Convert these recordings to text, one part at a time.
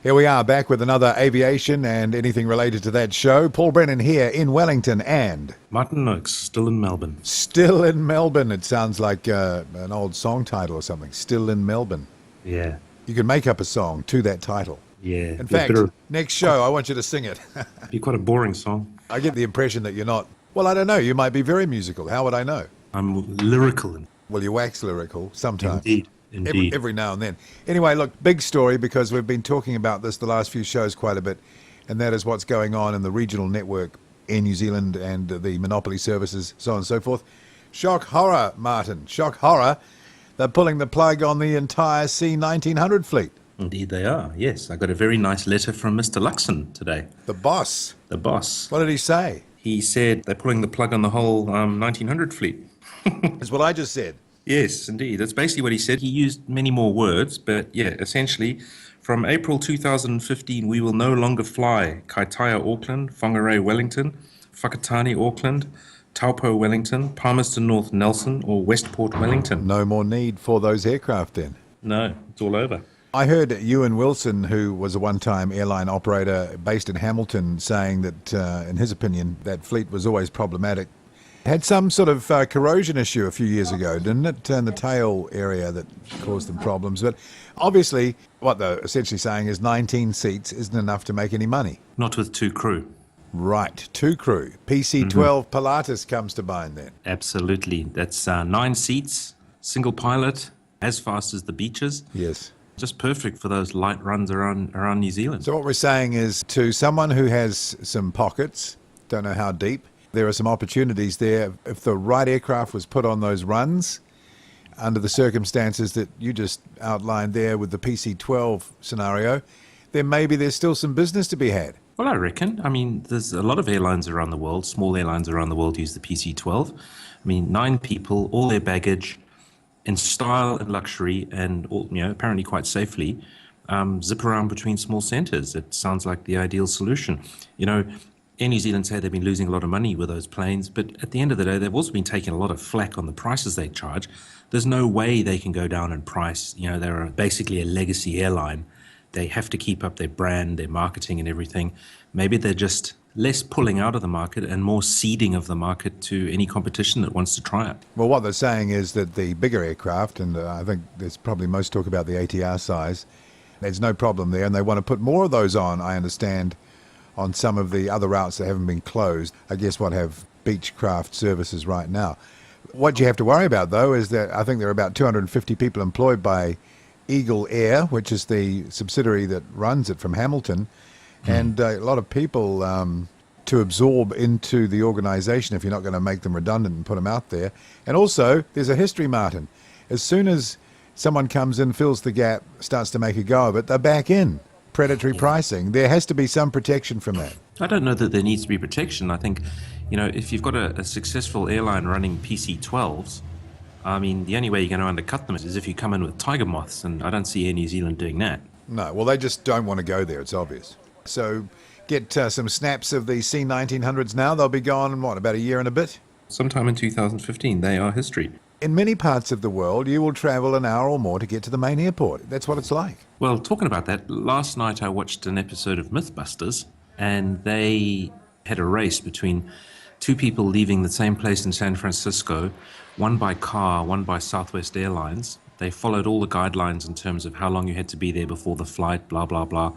Here we are back with another aviation and anything related to that show. Paul Brennan here in Wellington and... Martin Noakes, still in Melbourne. Still in Melbourne. It sounds like an old song title or something. Still in Melbourne. Yeah. You can make up a song to that title. Yeah. In fact, next show I want you to sing it. Be quite a boring song. I get the impression that you're not... Well, I don't know. You might be very musical. How would I know? I'm lyrical. Well, you wax lyrical sometimes. Indeed. Every now and then. Anyway, look, big story because we've been talking about this the last few shows quite a bit, and that is what's going on in the regional network in New Zealand and the monopoly services, so on and so forth. Shock horror, Martin. Shock horror. They're pulling the plug on the entire C1900 fleet. Indeed they are, yes. I got a very nice letter from Mr. Luxon today. The boss. The boss. What did he say? He said they're pulling the plug on the whole 1900 fleet. That's what I just said. Yes, indeed. That's basically what he said. He used many more words, but yeah, essentially, from April 2015, we will no longer fly Kaitaia Auckland, Whangarei Wellington, Whakatane Auckland, Taupo Wellington, Palmerston North Nelson, or Westport Wellington. No more need for those aircraft then. No, it's all over. I heard Ewan Wilson, who was a one-time airline operator based in Hamilton, saying that, in his opinion, that fleet was always problematic. Had some sort of corrosion issue a few years ago, didn't it, in the tail area that caused them problems? But obviously, what they're essentially saying is 19 seats isn't enough to make any money. Not with two crew. Right, two crew. PC-12 Pilatus comes to mind then. Absolutely. That's 9 seats, single pilot, as fast as the beaches. Yes. Just perfect for those light runs around New Zealand. So what we're saying is to someone who has some pockets, don't know how deep, there are some opportunities there. If the right aircraft was put on those runs, under the circumstances that you just outlined there with the PC-12 scenario, then maybe there's still some business to be had. Well, I reckon. I mean, there's a lot of airlines around the world, small airlines around the world use the PC-12. I mean, 9 people, all their baggage, in style and luxury, and all, apparently quite safely, zip around between small centres. It sounds like the ideal solution. Air New Zealand say they've been losing a lot of money with those planes, but at the end of the day, they've also been taking a lot of flack on the prices they charge. There's no way they can go down in price. They're basically a legacy airline. They have to keep up their brand, their marketing and everything. Maybe they're just less pulling out of the market and more seeding of the market to any competition that wants to try it. Well, what they're saying is that the bigger aircraft, and I think there's probably most talk about the ATR size, there's no problem there, and they want to put more of those on, I understand, on some of the other routes that haven't been closed. I guess what have Beechcraft services right now. What you have to worry about, though, is that I think there are about 250 people employed by Eagle Air, which is the subsidiary that runs it from Hamilton, and a lot of people to absorb into the organisation if you're not going to make them redundant and put them out there. And also, there's a history, Martin. As soon as someone comes in, fills the gap, starts to make a go of it, they're back in. Predatory pricing. There has to be some protection from that. I don't know that there needs to be protection. I think, if you've got a successful airline running PC-12s, I mean, the only way you're going to undercut them is if you come in with tiger moths, and I don't see Air New Zealand doing that. No, well, they just don't want to go there, it's obvious. So get some snaps of the C1900s now. They'll be gone in, about a year and a bit? Sometime in 2015. They are history. In many parts of the world, you will travel an hour or more to get to the main airport. That's what it's like. Well, talking about that, last night I watched an episode of Mythbusters, and they had a race between 2 people leaving the same place in San Francisco, one by car, one by Southwest Airlines. They followed all the guidelines in terms of how long you had to be there before the flight, blah, blah, blah.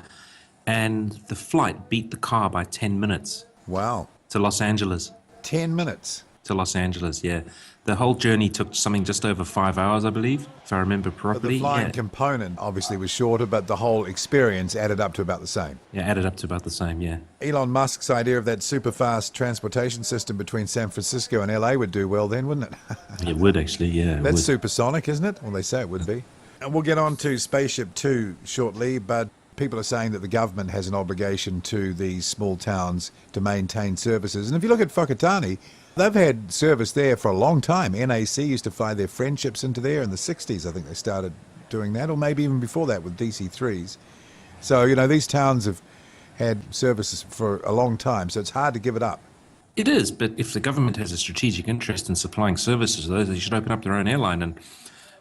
And the flight beat the car by 10 minutes. Wow. To Los Angeles. 10 minutes? To Los Angeles, yeah. The whole journey took something just over 5 hours, I believe, if I remember properly. But the flying component obviously was shorter, but the whole experience added up to about the same. Yeah, added up to about the same, yeah. Elon Musk's idea of that super fast transportation system between San Francisco and LA would do well then, wouldn't it? It would actually, yeah. That's supersonic, isn't it? Well, they say it would be. And we'll get on to Spaceship 2 shortly, but people are saying that the government has an obligation to these small towns to maintain services. And if you look at Whakatane, they've had service there for a long time. NAC used to fly their friendships into there in the 60s. I think they started doing that, or maybe even before that with DC-3s. So, these towns have had services for a long time, so it's hard to give it up. It is, but if the government has a strategic interest in supplying services to those, they should open up their own airline. And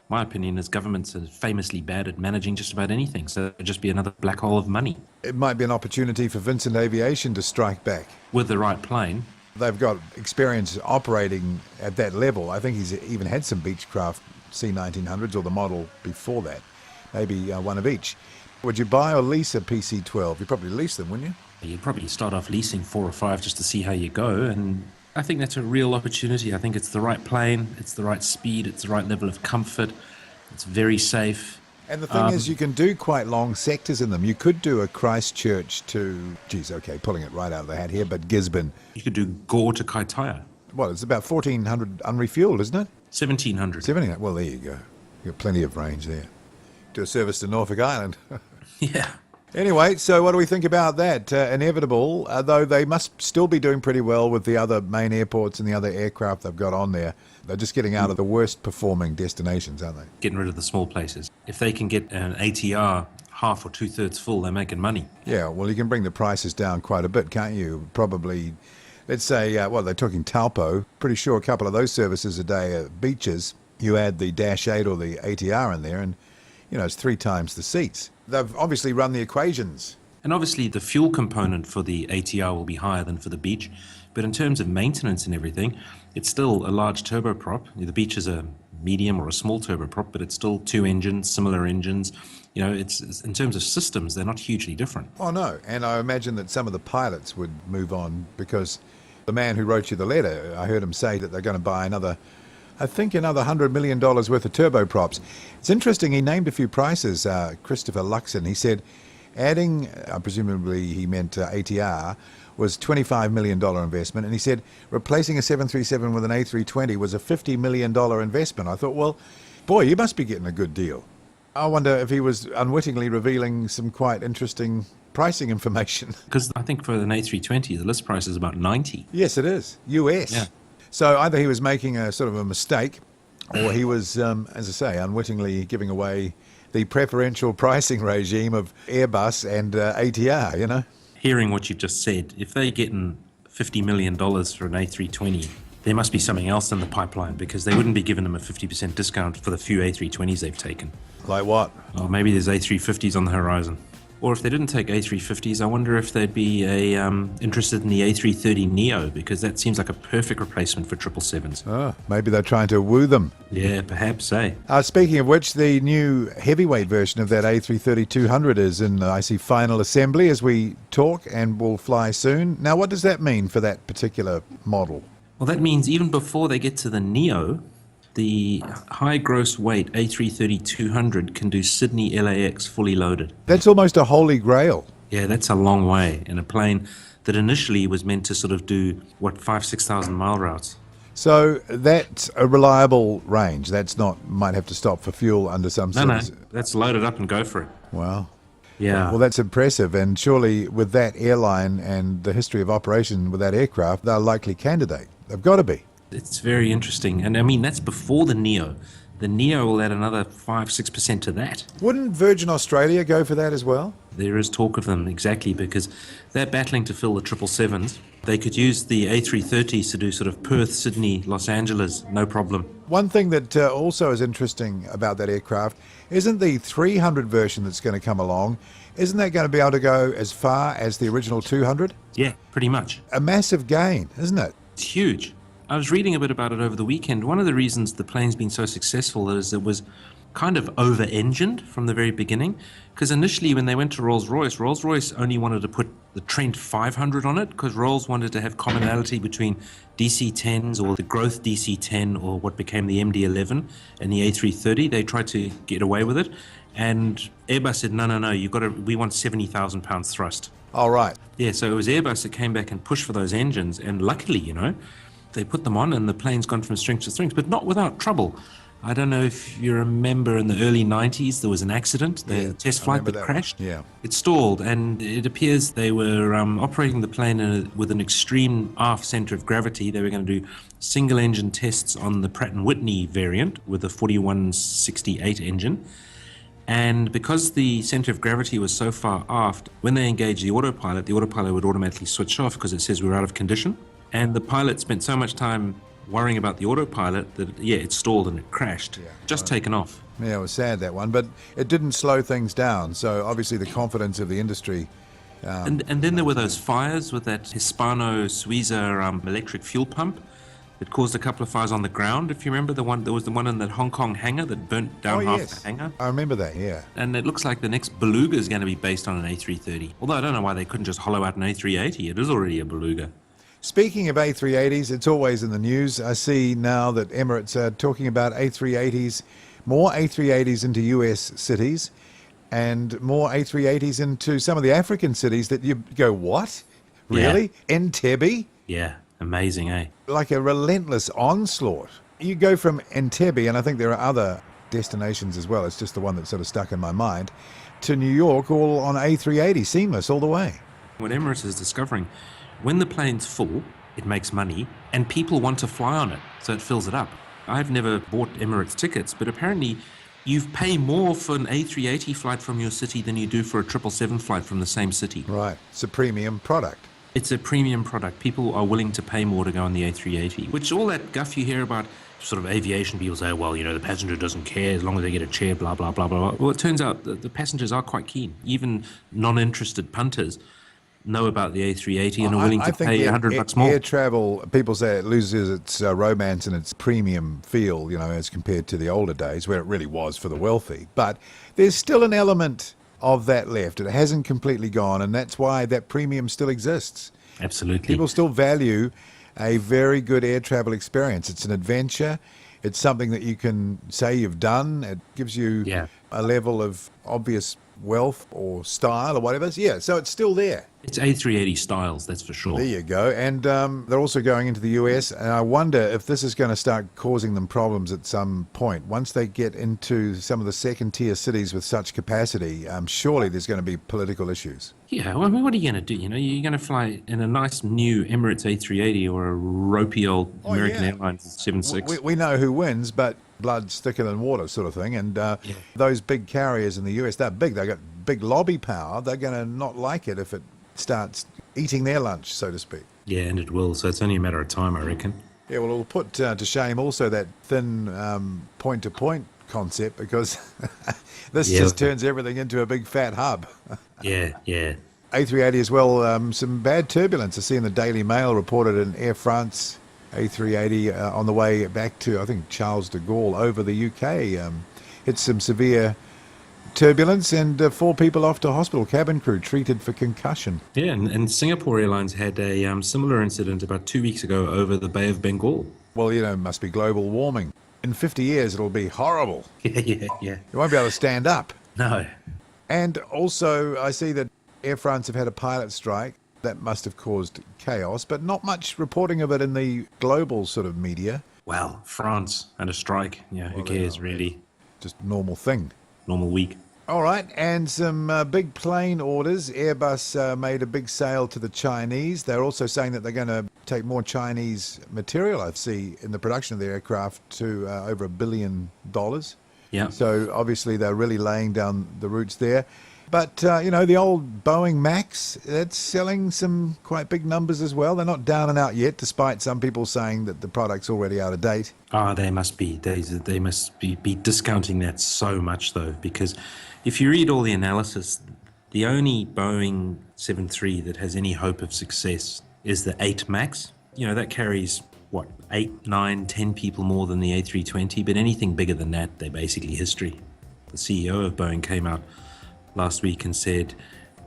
My opinion is governments are famously bad at managing just about anything, so it would just be another black hole of money. It might be an opportunity for Vincent Aviation to strike back. With the right plane. They've got experience operating at that level. I think he's even had some Beechcraft C1900s or the model before that, maybe one of each. Would you buy or lease a PC-12? You'd probably lease them, wouldn't you? You'd probably start off leasing 4 or 5 just to see how you go, and I think that's a real opportunity. I think it's the right plane, it's the right speed, it's the right level of comfort, it's very safe. And the thing is, you can do quite long sectors in them. You could do a Christchurch to, pulling it right out of the hat here, but Gisborne. You could do Gore to Kaitaia. Well, it's about 1,400 unrefueled, isn't it? 1,700. 1,700. Well, there you go. You've got plenty of range there. Do a service to Norfolk Island. Yeah. Anyway, so what do we think about that? Inevitable, though they must still be doing pretty well with the other main airports and the other aircraft they've got on there. They're just getting out of the worst performing destinations, aren't they? Getting rid of the small places. If they can get an ATR half or 2/3 full, they're making money. Yeah, well, you can bring the prices down quite a bit, can't you? Probably, let's say, they're talking Taupo. Pretty sure a couple of those services a day at beaches. You add the Dash 8 or the ATR in there and, it's 3 times the seats. They've obviously run the equations. And obviously the fuel component for the ATR will be higher than for the Beach. But in terms of maintenance and everything, it's still a large turboprop. The Beach is a medium or a small turboprop, but it's still 2 engines, similar engines. It's in terms of systems, they're not hugely different. Oh, no. And I imagine that some of the pilots would move on because the man who wrote you the letter, I heard him say that they're going to buy another $100 million worth of turboprops. It's interesting, he named a few prices, Christopher Luxon. He said adding, presumably he meant ATR, was $25 million investment. And he said replacing a 737 with an A320 was a $50 million investment. I thought, well, boy, you must be getting a good deal. I wonder if he was unwittingly revealing some quite interesting pricing information. Because I think for an A320, the list price is about 90. Yes, it is. US. Yeah. So either he was making a sort of a mistake or he was, as I say, unwittingly giving away the preferential pricing regime of Airbus and ATR, Hearing what you've just said, if they're getting $50 million for an A320, there must be something else in the pipeline because they wouldn't be giving them a 50% discount for the few A320s they've taken. Like what? Or maybe there's A350s on the horizon. Or if they didn't take A350s, I wonder if they'd be interested in the A330neo because that seems like a perfect replacement for 777s. Oh, maybe they're trying to woo them. Yeah, perhaps, eh? Speaking of which, the new heavyweight version of that A330-200 is in, I see, final assembly as we talk and will fly soon. Now, what does that mean for that particular model? Well, that means even before they get to the neo, the high gross weight A330-200 can do Sydney LAX fully loaded. That's almost a holy grail. Yeah, that's a long way in a plane that initially was meant to sort of do, 5,000-6,000 mile routes. So that's a reliable range. That's not, might have to stop for fuel under some No, that's loaded up and go for it. Wow. Yeah. Well, that's impressive. And surely with that airline and the history of operation with that aircraft, they're a likely candidate. They've got to be. It's very interesting. And I mean, that's before the neo. The neo will add another 5-6% to that. Wouldn't Virgin Australia go for that as well? There is talk of them, exactly, because they're battling to fill the 777s. They could use the A330s to do sort of Perth, Sydney, Los Angeles, no problem. One thing that also is interesting about that aircraft isn't the 300 version that's going to come along. Isn't that going to be able to go as far as the original 200? Yeah, pretty much. A massive gain, isn't it? It's huge. I was reading a bit about it over the weekend. One of the reasons the plane's been so successful is it was kind of over-engined from the very beginning. Because initially when they went to Rolls-Royce only wanted to put the Trent 500 on it because Rolls wanted to have commonality between DC-10s or the growth DC-10 or what became the MD-11 and the A330. They tried to get away with it. And Airbus said, no, we want 70,000 pounds thrust. All right. Yeah, so it was Airbus that came back and pushed for those engines. And luckily, they put them on and the plane's gone from strength to strength, but not without trouble. I don't know if you remember in the early 90s, there was an accident, the test flight that crashed. Yeah. It stalled, and it appears they were operating the plane with an extreme aft center of gravity. They were going to do single engine tests on the Pratt & Whitney variant with the 4168 engine. And because the center of gravity was so far aft, when they engaged the autopilot would automatically switch off because it says we're out of condition. And the pilot spent so much time worrying about the autopilot that, it stalled and it crashed. Just taken off. Yeah, it was sad, that one, but it didn't slow things down. So obviously the confidence of the industry. And then there were those fires with that Hispano-Suiza electric fuel pump that caused a couple of fires on the ground. If you remember, there was the one in that Hong Kong hangar that burnt down half the hangar. I remember that, yeah. And it looks like the next Beluga is going to be based on an A330. Although I don't know why they couldn't just hollow out an A380. It is already a Beluga. Speaking of A380s, it's always in the news. I see now that Emirates are talking about A380s, more A380s into US cities, and more A380s into some of the African cities that you go, what? Really? Entebbe? Yeah, amazing, eh? Like a relentless onslaught. You go from Entebbe, and I think there are other destinations as well, it's just the one that's sort of stuck in my mind, to New York, all on A380, seamless all the way. What Emirates is discovering, when the plane's full, it makes money, and people want to fly on it, so it fills it up. I've never bought Emirates tickets, but apparently you pay more for an A380 flight from your city than you do for a 777 flight from the same city. Right. It's a premium product. It's a premium product. People are willing to pay more to go on the A380, which all that guff you hear about sort of aviation, people say, well, the passenger doesn't care as long as they get a chair, blah, blah, blah, blah. Well, it turns out that the passengers are quite keen. Even non-interested punters know about the A380 and are willing to pay $100 more. Air travel, people say it loses its romance and its premium feel, as compared to the older days where it really was for the wealthy. But there's still an element of that left. It hasn't completely gone, and that's why that premium still exists. Absolutely. People still value a very good air travel experience. It's an adventure. It's something that you can say you've done. It gives you a level of obvious wealth or style or whatever. Yeah, so it's still there. It's A380 styles, that's for sure. There you go. And they're also going into the US, and I wonder if this is going to start causing them problems at some point. Once they get into some of the second-tier cities with such capacity, surely there's going to be political issues. Yeah, well, I mean, what are you going to do? You're going to fly in a nice new Emirates A380 or a ropey old American Airlines 76. We know who wins, but blood's thicker than water sort of thing. And those big carriers in the US, they're big. They've got big lobby power. They're going to not like it if it starts eating their lunch, so to speak. Yeah, and it will. So it's only a matter of time, I reckon. Yeah, well, it'll put to shame also that thin point-to-point concept, because this just turns everything into a big fat hub. Yeah. A380 as well, some bad turbulence. I see in the Daily Mail reported an Air France A380 on the way back to, I think, Charles de Gaulle over the UK. Hit some severe turbulence, and 4 people off to hospital, cabin crew treated for concussion. Yeah, and Singapore Airlines had a similar incident about 2 weeks ago over the Bay of Bengal. Well, it must be global warming. In 50 years, it'll be horrible. Yeah. You won't be able to stand up. No. And also, I see that Air France have had a pilot strike. That must have caused chaos, but not much reporting of it in the global sort of media. Well, France and a strike. Yeah, who cares, really? Just normal thing. Normal week. All right, and some big plane orders. Airbus made a big sale to the Chinese. They're also saying that they're going to take more Chinese material, I see, in the production of the aircraft to over $1 billion. Yeah. So obviously they're really laying down the roots there. But, the old Boeing Max, that's selling some quite big numbers as well. They're not down and out yet, despite some people saying that the product's already out of date. They must be. They must be discounting that so much, though, because if you read all the analysis, the only Boeing 737 that has any hope of success is the 8 Max. That carries, 8, 9, 10 people more than the A320, but anything bigger than that, they're basically history. The CEO of Boeing came out last week and said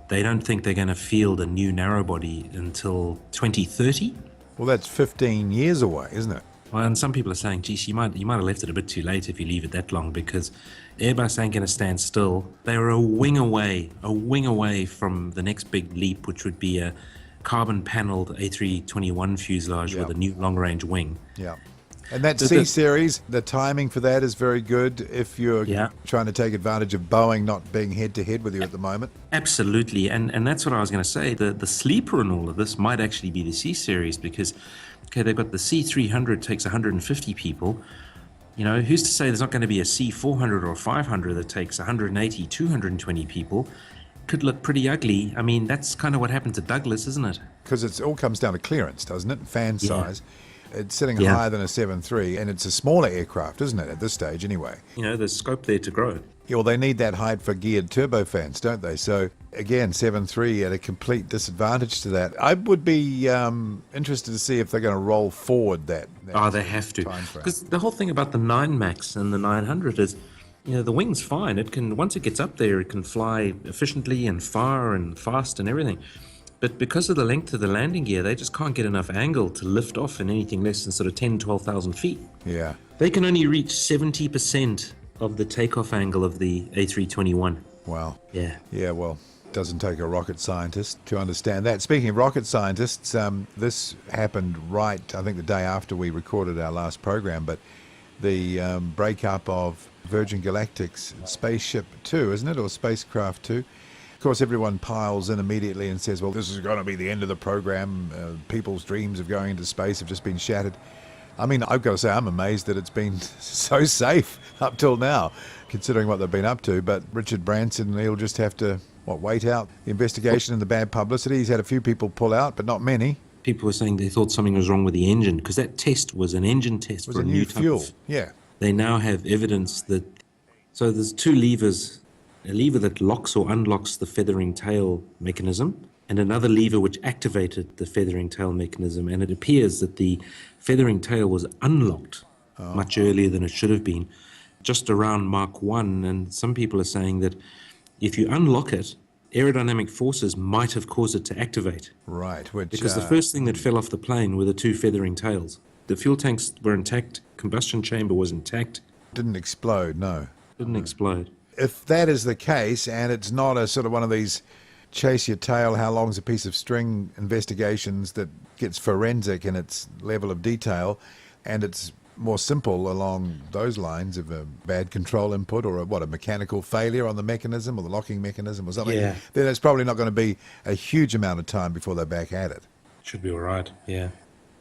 they don't think they're going to field a new narrowbody until 2030. Well, that's 15 years away, isn't it? Well, and some people are saying, geez, you might have left it a bit too late if you leave it that long, because Airbus ain't going to stand still. They are a wing away from the next big leap, which would be a carbon-paneled A321 fuselage with a new long-range wing. Yeah. And that C-Series, the timing for that is very good if you're trying to take advantage of Boeing not being head-to-head with you at the moment. Absolutely, and that's what I was going to say. The sleeper in all of this might actually be the C-Series, because, they've got the C300 takes 150 people. Who's to say there's not going to be a C400 or 500 that takes 180, 220 people? Could look pretty ugly. I mean, that's kind of what happened to Douglas, isn't it? Because it all comes down to clearance, doesn't it? Fan size. It's sitting Yeah. higher than a 7.3, and it's a smaller aircraft, isn't it, at this stage anyway? There's scope there to grow. Yeah, well, they need that height for geared turbofans, don't they? So, again, 7.3 at a complete disadvantage to that. I would be interested to see if they're going to roll forward that They have to. time frame. Because the whole thing about the 9 Max and the 900 is, the wing's fine. It can, once it gets up there, it can fly efficiently and far and fast and everything. But because of the length of the landing gear, they just can't get enough angle to lift off in anything less than sort of 10, 12,000 feet. Yeah. They can only reach 70% of the takeoff angle of the A321. Wow. Yeah. Yeah, well, doesn't take a rocket scientist to understand that. Speaking of rocket scientists, this happened right, I think, the day after we recorded our last program, but the breakup of Virgin Galactic's Spaceship 2, isn't it, or Spacecraft 2? Of course, everyone piles in immediately and says, well, this is going to be the end of the program. People's dreams of going into space have just been shattered. I mean, I've got to say, I'm amazed that it's been so safe up till now, considering what they've been up to. But Richard Branson, he'll just have to, wait out the investigation and the bad publicity. He's had a few people pull out, but not many. People were saying they thought something was wrong with the engine, because that test was an engine test It was for a a new new type fuel. of. Yeah. They now have evidence that. So there's two levers, a lever that locks or unlocks the feathering tail mechanism, and another lever which activated the feathering tail mechanism. And it appears that the feathering tail was unlocked much earlier than it should have been, just around Mach 1. And some people are saying that if you unlock it, aerodynamic forces might have caused it to activate. Right. Which, Because the first thing that fell off the plane were the two feathering tails. The fuel tanks were intact, combustion chamber was intact, didn't explode, no. didn't explode. If that is the case, and it's not a sort of one of these chase your tail, how long's a piece of string investigations that gets forensic in its level of detail, and it's more simple along those lines of a bad control input or a mechanical failure on the mechanism or the locking mechanism or something, Yeah. then it's probably not going to be a huge amount of time before they're back at it. Should be all right, yeah.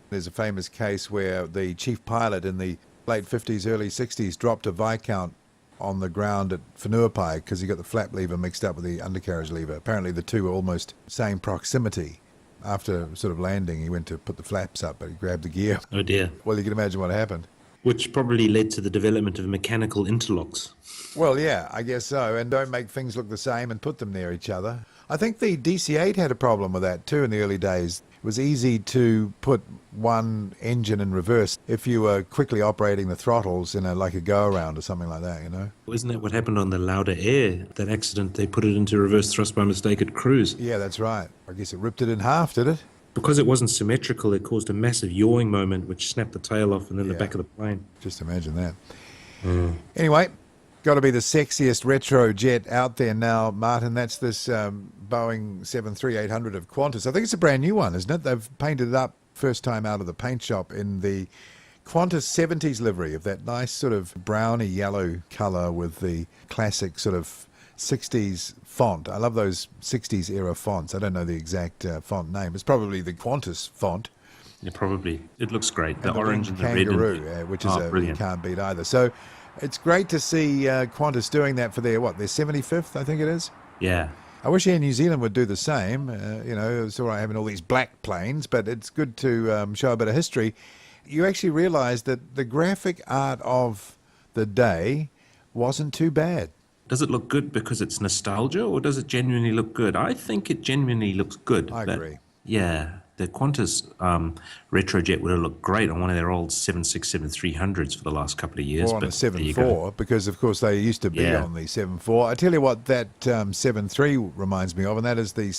There's a famous case where the chief pilot in the late 50s, early 60s dropped a Viscount on the ground at Whenuapai because he got the flap lever mixed up with the undercarriage lever. Apparently the two were almost same proximity. After sort of landing, he went to put the flaps up, but he grabbed the gear. Oh dear. Well, you can imagine what happened. Which probably led to the development of mechanical interlocks. Well, yeah, I guess so. And don't make things look the same and put them near each other. I think the DC-8 had a problem with that too in the early days. It was easy to put one engine in reverse if you were quickly operating the throttles in like a go-around or something like that, you know? Isn't that what happened on the Lauda Air? That accident, they put it into reverse thrust by mistake at cruise. Yeah, that's right. I guess it ripped it in half, did it? Because it wasn't symmetrical, it caused a massive yawing moment which snapped the tail off and then the Yeah. back of the plane. Just imagine that. Anyway, got to be the sexiest retro jet out there now, Martin. That's this Boeing 737-800 of Qantas. I think it's a brand new one, isn't it? They've painted it up first time out of the paint shop in the Qantas 70s livery of that nice sort of browny yellow colour with the classic sort of 60s font. I love those 60s era fonts. I don't know the exact font name. It's probably the Qantas font. Yeah, probably. It looks great. The And orange and the red. kangaroo, which is you brilliant. can't beat either. So it's great to see Qantas doing that for their 75th, I think it is. Yeah. I wish Air New Zealand would do the same. It's all right having all these black planes, but it's good to show a bit of history. You actually realise that the graphic art of the day wasn't too bad. Does it look good because it's nostalgia, or does it genuinely look good? I think it genuinely looks good. I agree. Yeah, the Qantas Retrojet would have looked great on one of their old 767-300s for the last couple of years. Or on a but there you 7.4, because of course they used to be Yeah. on the 7.4. I tell you what that 7.3 reminds me of, and that is the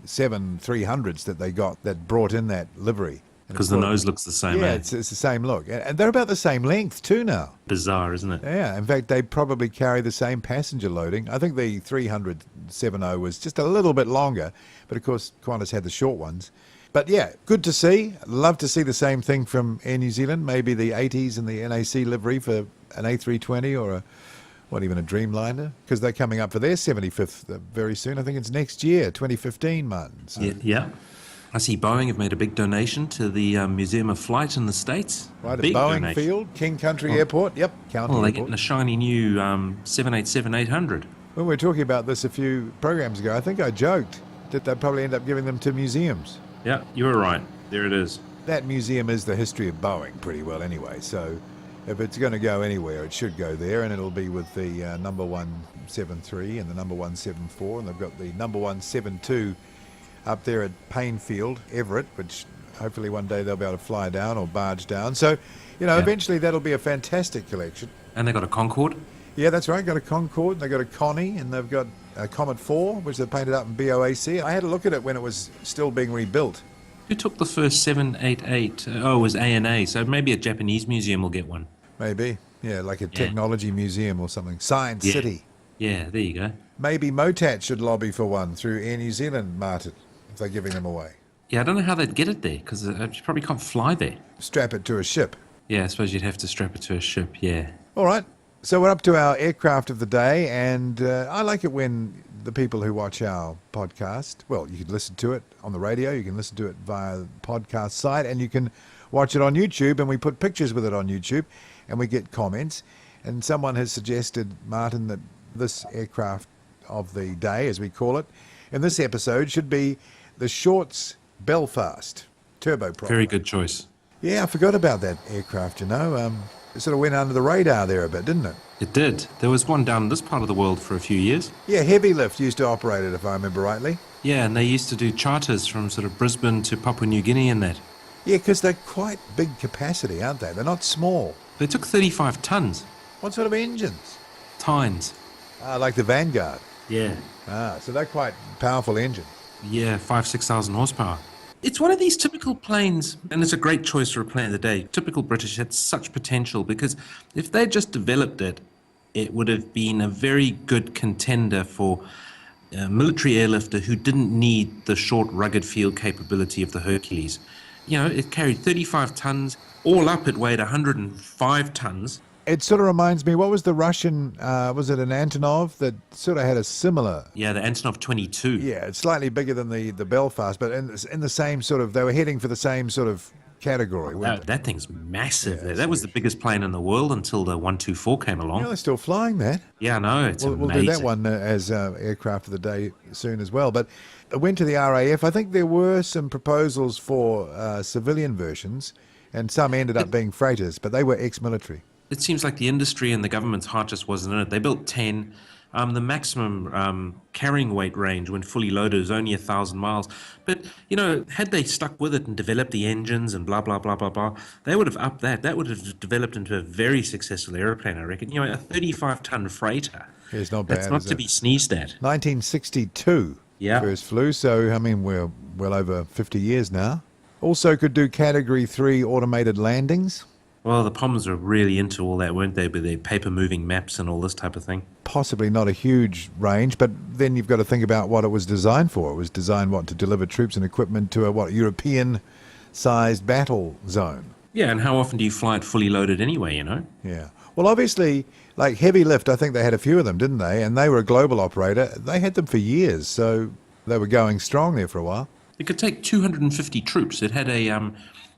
707-300s that they got that brought in that livery. Because the nose looks the same. Yeah, eh? it's the same look. And they're about the same length too now. Bizarre, isn't it? Yeah, in fact, they probably carry the same passenger loading. I think the 300 7.0 was just a little bit longer, but of course Qantas had the short ones. But yeah, good to see. Love to see the same thing from Air New Zealand, maybe the 80s and the NAC livery for an A320 or even a Dreamliner, because they're coming up for their 75th very soon. I think it's next year, 2015, Martin. So, Yeah. I see Boeing have made a big donation to the Museum of Flight in the States. right at Big Boeing donation. Field, King Country Airport. Yep, County Well, they're Airport. getting a shiny new 787-800. When we were talking about this a few programs ago, I think I joked that they'd probably end up giving them to museums. Yeah, you were right. There it is. that museum is the history of Boeing pretty well anyway, so if it's going to go anywhere, it should go there, and it'll be with the number 173 and the number 174, and they've got the number 172 up there at Painfield, Everett, which hopefully one day they'll be able to fly down or barge down. So, eventually that'll be a fantastic collection. And they got a Concorde? Yeah, that's right. Got a Concorde, they've got a Connie, and they've got a Comet 4, which they painted up in BOAC. I had a look at it when it was still being rebuilt. Who took the first 788? Oh, it was ANA, so maybe a Japanese museum will get one. Maybe. Yeah, like a technology museum or something. Science City. Yeah, there you go. Maybe Motat should lobby for one through Air New Zealand, Martin, if they're giving them away. Yeah, I don't know how they'd get it there, because you probably can't fly there. Strap it to a ship. Yeah, I suppose you'd have to strap it to a ship, yeah. All right. So we're up to our aircraft of the day, and I like it when the people who watch our podcast, well, you can listen to it on the radio, you can listen to it via the podcast site, and you can watch it on YouTube, and we put pictures with it on YouTube, and we get comments. And someone has suggested, Martin, that this aircraft of the day, as we call it, in this episode should be the Shorts Belfast turboprop. Very good choice. Yeah, I forgot about that aircraft, It sort of went under the radar there a bit, didn't it? It did. There was one down in this part of the world for a few years. Yeah, Heavy Lift used to operate it, if I remember rightly. Yeah, and they used to do charters from sort of Brisbane to Papua New Guinea and that. Yeah, because they're quite big capacity, aren't they? They're not small. They took 35 tons. What sort of engines? Tynes. Like the Vanguard. Yeah. So they're quite powerful engines. Yeah, 5,000-6,000 horsepower. It's one of these typical planes, and it's a great choice for a plane of the day. Typical British had such potential, because if they just developed it, it would have been a very good contender for a military airlifter who didn't need the short, rugged field capability of the Hercules. It carried 35 tons. All up, it weighed 105 tons. It sort of reminds me, what was the Russian, was it an Antonov that sort of had a similar... Yeah, the Antonov 22. Yeah, it's slightly bigger than the Belfast, but in the same sort of, they were heading for the same sort of category. That thing's massive. Yeah, that was the biggest plane in the world until the 124 came along. They're still flying that. Yeah, I know. It's amazing. We'll do that one as aircraft of the day soon as well. But I went to the RAF. I think there were some proposals for civilian versions, and some ended up being freighters, but they were ex-military. It seems like the industry and the government's heart just wasn't in it. They built 10. The maximum carrying weight range when fully loaded is only 1,000 miles. But, had they stuck with it and developed the engines and blah, blah, blah, blah, blah, they would have upped that. That would have developed into a very successful airplane, I reckon. A 35-ton freighter. Yeah, it's not bad. That's not to be sneezed at. 1962 first flew, so, we're well over 50 years now. Also could do Category 3 automated landings. Well, the Poms were really into all that, weren't they, with their paper-moving maps and all this type of thing? Possibly not a huge range, but then you've got to think about what it was designed for. It was designed, to deliver troops and equipment to a, European-sized battle zone. Yeah, and how often do you fly it fully loaded anyway, Yeah. Well, obviously, like Heavy Lift, I think they had a few of them, didn't they? And they were a global operator. They had them for years, so they were going strong there for a while. It could take 250 troops. It had a...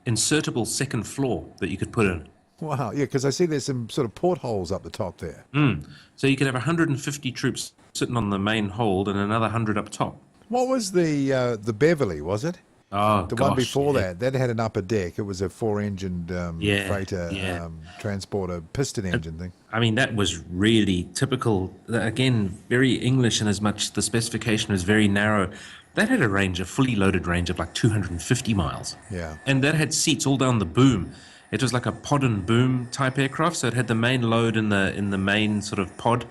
insertable second floor that you could put in. Wow, yeah, because I see there's some sort of portholes up the top there. So you could have 150 troops sitting on the main hold and another 100 up top. What was the Beverly, was it? Oh, the one before that had an upper deck. It was a 4-engined freighter transporter piston engine thing. I mean, that was really typical. Again, very English in as much the specification was very narrow. That had a fully loaded range of like 250 miles. Yeah. And that had seats all down the boom. It was like a pod and boom type aircraft, so it had the main load in the main sort of pod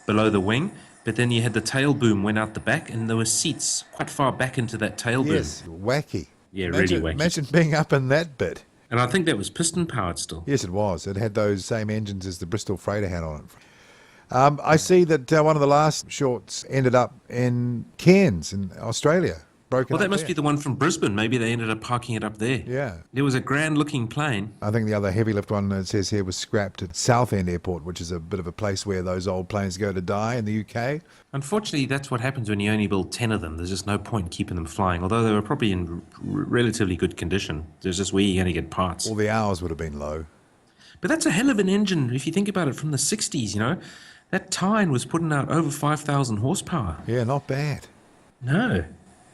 below the wing, but then you had the tail boom went out the back, and there were seats quite far back into that tail boom. Yes, wacky. Yeah, really wacky. Imagine being up in that bit. And I think that was piston powered still. Yes, it was. It had those same engines as the Bristol freighter had on it. I see that one of the last shorts ended up in Cairns in Australia. Well, that must be the one from Brisbane. Maybe they ended up parking it up there. Yeah. It was a grand-looking plane. I think the other heavy lift one, it says here, was scrapped at Southend Airport, which is a bit of a place where those old planes go to die in the UK. Unfortunately, that's what happens when you only build 10 of them. There's just no point keeping them flying, although they were probably in relatively good condition. There's just where you're going to get parts. All the hours would have been low. But that's a hell of an engine, if you think about it, from the 60s, That Tyne was putting out over 5,000 horsepower. Yeah, not bad. No.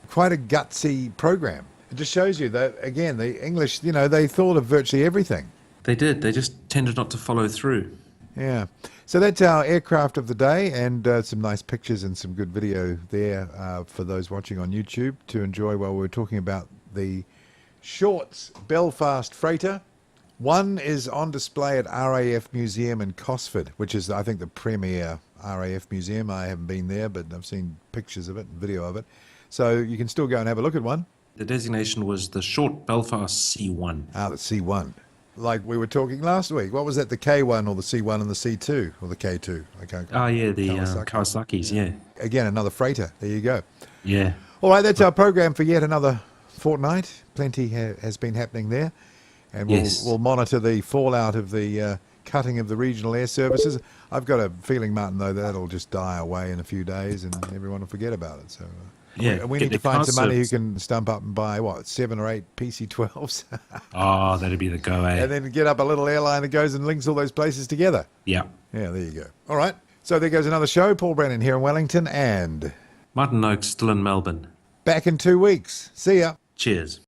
Quite a gutsy program. It just shows you that, again, the English, they thought of virtually everything. They did. They just tended not to follow through. Yeah. So that's our aircraft of the day, and some nice pictures and some good video there for those watching on YouTube to enjoy while we're talking about the Shorts Belfast freighter. One is on display at RAF Museum in Cosford, which is, I think, the premier RAF museum. I haven't been there, but I've seen pictures of it and video of it. So you can still go and have a look at one. The designation was the Short Belfast C1. Ah, the C1. Like we were talking last week. What was that, the K1 or the C1 and the C2 or the K2? I can't. Oh, yeah, the Kawasaki's, yeah. Again, another freighter. There you go. Yeah. All right, that's our program for yet another fortnight. Plenty has been happening there. And we'll monitor the fallout of the cutting of the regional air services. I've got a feeling, Martin, though, that'll just die away in a few days and everyone will forget about it. So we need to find some money who can stump up and buy, 7 or 8 PC-12s? Oh, that'd be the go, eh? And then get up a little airline that goes and links all those places together. Yeah. Yeah, there you go. All right. So there goes another show. Paul Brennan here in Wellington and Martin Noakes still in Melbourne. back in 2 weeks. See ya. Cheers.